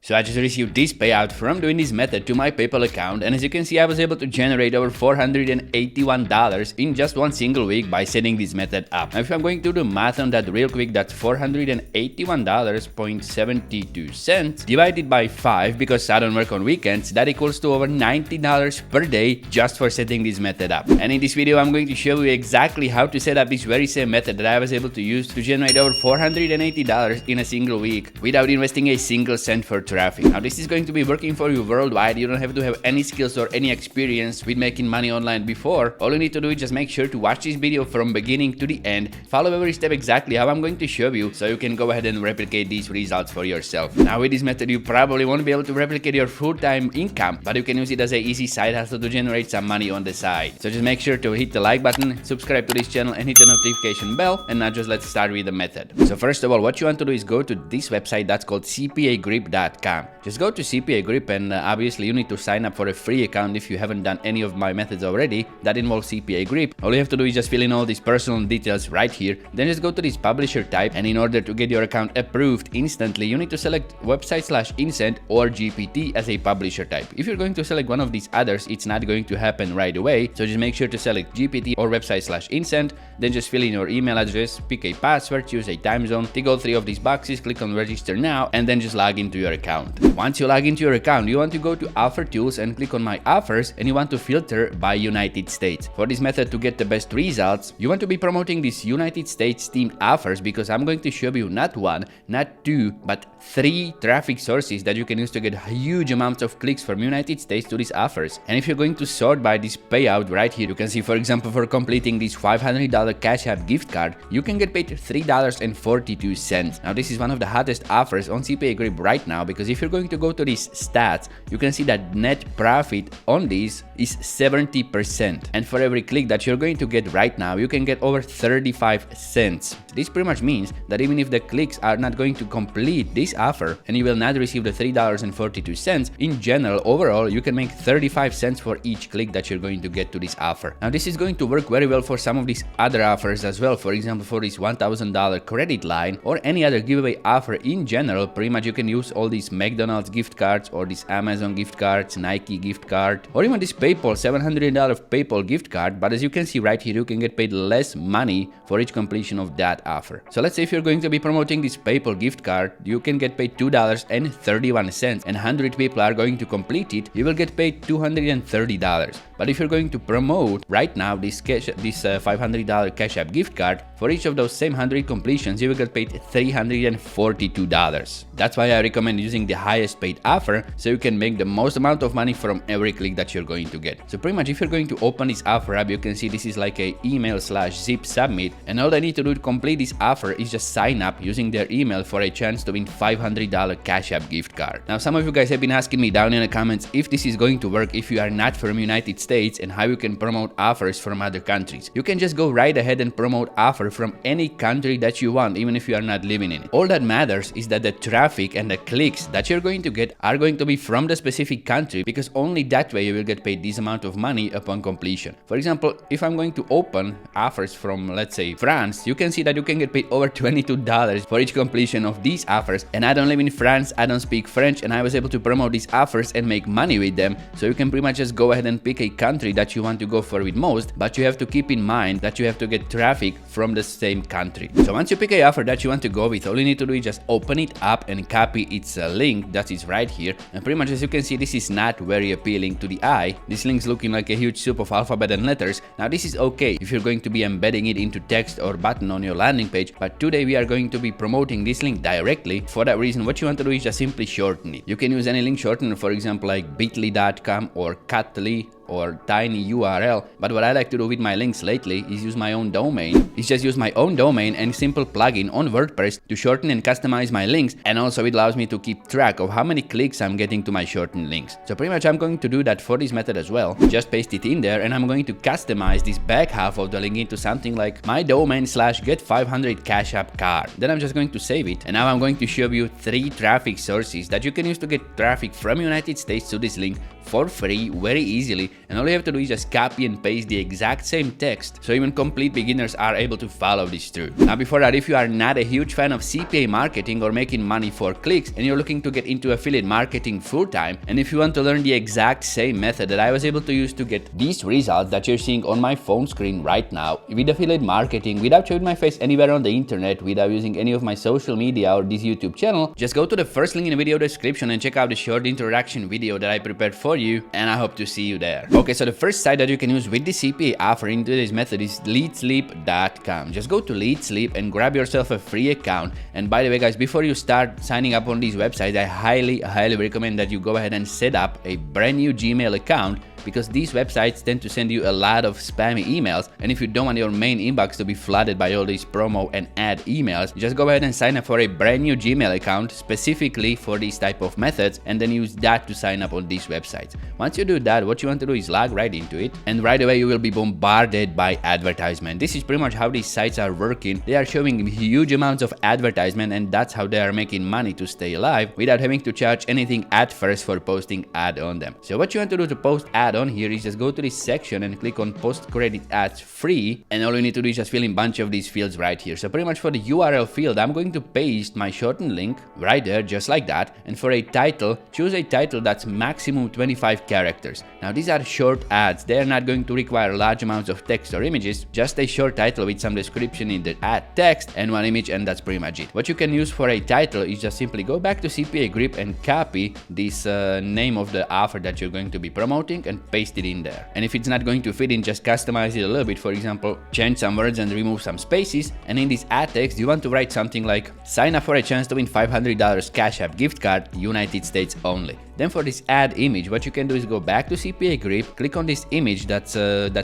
So I just received this payout from doing this method to my PayPal account, and as you can see, I was able to generate over $481 in just one single week by setting this method up. Now if I'm going to do math on that real quick, that's $481.72 divided by 5, because I don't work on weekends, that equals to over $90 per day just for setting this method up. And in this video, I'm going to show you exactly how to set up this very same method that I was able to use to generate over $480 in a single week without investing a single cent for traffic. Now this is going to be working for you worldwide. You don't have to have any skills or any experience with making money online before. All you need to do is just make sure to watch this video from beginning to the end. Follow every step exactly how I'm going to show you, so you can go ahead and replicate these results for yourself. Now with this method, you probably won't be able to replicate your full-time income, but you can use it as an easy side hustle to generate some money on the side. So just make sure to hit the like button, subscribe to this channel, and hit the notification bell. And now just let's start with the method. So first of all, what you want to do is go to this website that's called CPAgrip.com. Just go to CPA Grip, and obviously you need to sign up for a free account if you haven't done any of my methods already that involve CPA Grip. All you have to do is just fill in all these personal details right here, then just go to this publisher type, and in order to get your account approved instantly, you need to select website/incent or GPT as a publisher type. If you're going to select one of these others, it's not going to happen right away, so just make sure to select GPT or website/incent, then just fill in your email address, pick a password, choose a time zone, tick all 3 of these boxes, click on register now, and then just log into your account. Once you log into your account, you want to go to offer tools and click on my offers, and you want to filter by United States. For this method to get the best results, you want to be promoting these United States themed offers, because I'm going to show you not 1, not 2, but 3 traffic sources that you can use to get huge amounts of clicks from United States to these offers. And if you're going to sort by this payout right here, you can see, for example, for completing this $500 Cash App gift card, you can get paid $3.42. Now this is one of the hottest offers on CPA Grip right now, because if you're going to go to these stats, you can see that net profit on these is 70%. And for every click that you're going to get right now, you can get over 35 cents. This pretty much means that even if the clicks are not going to complete this offer and you will not receive the $3.42, in general, overall, you can make 35 cents for each click that you're going to get to this offer. Now this is going to work very well for some of these other offers as well. For example, for this $1,000 credit line or any other giveaway offer in general, pretty much you can use all these McDonald's gift cards or these Amazon gift cards, Nike gift card, or even this PayPal $700 PayPal gift card. But as you can see right here, you can get paid less money for each completion of that offer. So let's say if you're going to be promoting this PayPal gift card, you can get paid $2.31, and 100 people are going to complete it, you will get paid $230. But if you're going to promote right now this $500 Cash App gift card, for each of those same 100 completions, you will get paid $342. That's why I recommend using the highest paid offer, so you can make the most amount of money from every click that you're going to get. So pretty much if you're going to open this offer up, you can see this is like a email/zip submit, and all I need to do to complete this offer is just sign up using their email for a chance to win $500 Cash App gift card. Now some of you guys have been asking me down in the comments if this is going to work if you are not from United States, and how you can promote offers from other countries. You can just go right ahead and promote offer from any country that you want, even if you are not living in it. All that matters is that the traffic and the clicks that you're going to get are going to be from the specific country, because only that way you will get paid this amount of money upon completion. For example, if I'm going to open offers from, let's say, France, you can see that you can get paid over $22 for each completion of these offers. And I don't live in France, I don't speak French, and I was able to promote these offers and make money with them. So you can pretty much just go ahead and pick a country that you want to go for with most, but you have to keep in mind that you have to get traffic from the same country. So once you pick a offer that you want to go with, all you need to do is just open it up and copy its link that is right here. And pretty much as you can see, this is not very appealing to the eye. This link's looking like a huge soup of alphabet and letters. Now this is okay if you're going to be embedding it into text or button on your landing page, but today we are going to be promoting this link directly. For that reason, what you want to do is just simply shorten it. You can use any link shortener, for example, like bit.ly.com or cut.ly or tiny URL, but what I like to do with my links lately is use my own domain. It's just use my own domain and simple plugin on WordPress to shorten and customize my links, and also it allows me to keep track of how many clicks I'm getting to my shortened links. So pretty much I'm going to do that for this method as well. Just paste it in there, and I'm going to customize this back half of the link into something like my domain /get 500 Cash App card. Then I'm just going to save it, and now I'm going to show you 3 traffic sources that you can use to get traffic from United States to this link for free very easily, and all you have to do is just copy and paste the exact same text, so even complete beginners are able to follow this through. Now before that, if you are not a huge fan of CPA marketing or making money for clicks and you're looking to get into affiliate marketing full time, and if you want to learn the exact same method that I was able to use to get these results that you're seeing on my phone screen right now with affiliate marketing without showing my face anywhere on the internet, without using any of my social media or this YouTube channel, just go to the first link in the video description and check out the short introduction video that I prepared for you, and I hope to see you there. Okay, so the first site that you can use with the CPA offer in today's method is leadsleep.com. Just go to LeadSleep and grab yourself a free account. And by the way guys, before you start signing up on these websites, I highly recommend that you go ahead and set up a brand new Gmail account, because these websites tend to send you a lot of spammy emails, and if you don't want your main inbox to be flooded by all these promo and ad emails, just go ahead and sign up for a brand new Gmail account specifically for these type of methods, and then use that to sign up on these websites. Once you do that, what you want to do is log right into it, and right away you will be bombarded by advertisement. This is pretty much how these sites are working. They are showing huge amounts of advertisement, and that's how they are making money to stay alive without having to charge anything at first for posting ad on them. So what you want to do to post ad on here is just go to this section and click on post credit ads free, and all you need to do is just fill in a bunch of these fields right here. So pretty much for the URL field, I'm going to paste my shortened link right there, just like that. And for a title, choose a title that's maximum 25 characters. Now these are short ads, they are not going to require large amounts of text or images, just a short title with some description in the ad text and one image, and that's pretty much it. What you can use for a title is just simply go back to CPA Grip and copy this name of the offer that you're going to be promoting and paste it in there. And if it's not going to fit in, just customize it a little bit. For example, change some words and remove some spaces, and in this ad text you want to write something like sign up for a chance to win $500 Cash App gift card, United States only. Then for this ad image, what you can do is go back to CPA Grip, click on this image that's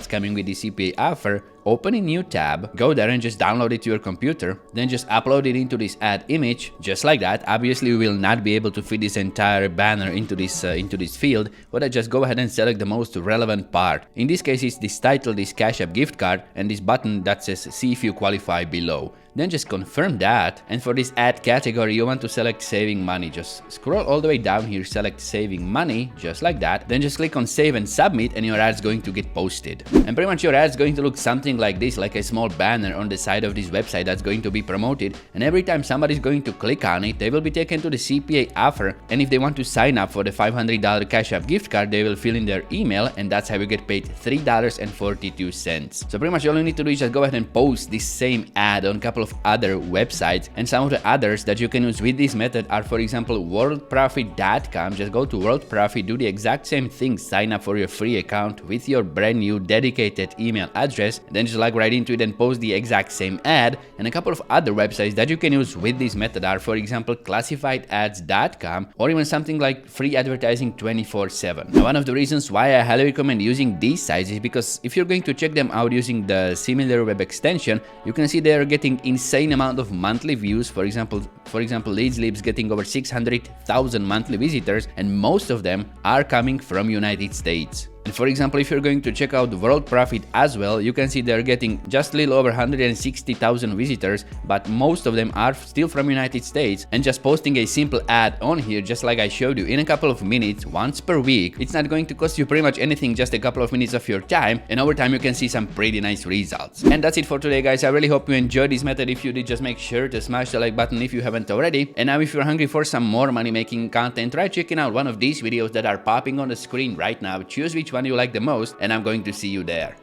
coming with the CPA offer, open a new tab, go there and just download it to your computer, then just upload it into this ad image, just like that. Obviously we will not be able to fit this entire banner into this field, but I just go ahead and select the most relevant part. In this case it's this title, this Cash App gift card, and this button that says see if you qualify below. Then just confirm that, and for this ad category you want to select saving money. Just scroll all the way down here, select saving money, just like that. Then just click on save and submit, and your ad's going to get posted. And pretty much your ad's going to look something like this, like a small banner on the side of this website that's going to be promoted, and every time somebody's going to click on it, they will be taken to the CPA offer, and if they want to sign up for the $500 Cash App gift card, they will fill in their email, and that's how you get paid $3.42. So pretty much all you need to do is just go ahead and post this same ad on a couple of other websites, and some of the others that you can use with this method are, for example, worldprofit.com. Just go to WorldProfit, do the exact same thing, sign up for your free account with your brand new dedicated email address, and then just log right into it and post the exact same ad. And a couple of other websites that you can use with this method are, for example, classifiedads.com, or even something like free advertising 24/7. Now one of the reasons why I highly recommend using these sites is because if you're going to check them out using the similar web extension, you can see they are getting insane amount of monthly views. For example, LeadSleep's getting over 600,000 monthly visitors, and most of them are coming from United States. And for example, if you're going to check out World Profit as well, you can see they're getting just a little over 160,000 visitors, but most of them are still from United States. And just posting a simple ad on here, just like I showed you, in a couple of minutes, once per week, it's not going to cost you pretty much anything, just a couple of minutes of your time, and over time you can see some pretty nice results. And that's it for today, guys. I really hope you enjoyed this method. If you did, just make sure to smash the like button if you haven't already. And now if you're hungry for some more money making content, try checking out one of these videos that are popping on the screen right now. Choose which one you like the most, and I'm going to see you there.